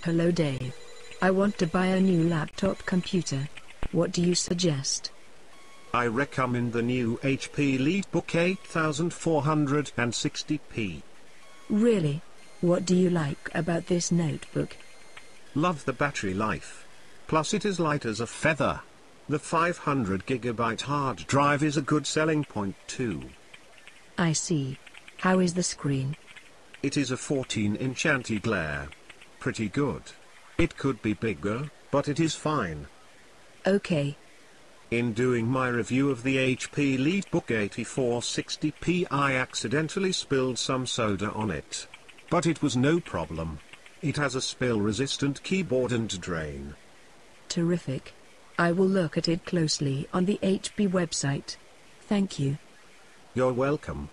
Hello Dave. I want to buy a new laptop computer. What do you suggest? I recommend the new HP EliteBook 8460p. Really? What do you like about this notebook? Love the battery life. Plus it is light as a feather. The 500GB hard drive is a good selling point too. I see. How is the screen? It is a 14-inch anti-glare. Pretty good. It could be bigger, but it is fine. Okay. In doing my review of the HP EliteBook 8460p, I accidentally spilled some soda on it. But it was no problem. It has a spill-resistant keyboard and drain. Terrific. I will look at it closely on the HP website. Thank you. You're welcome.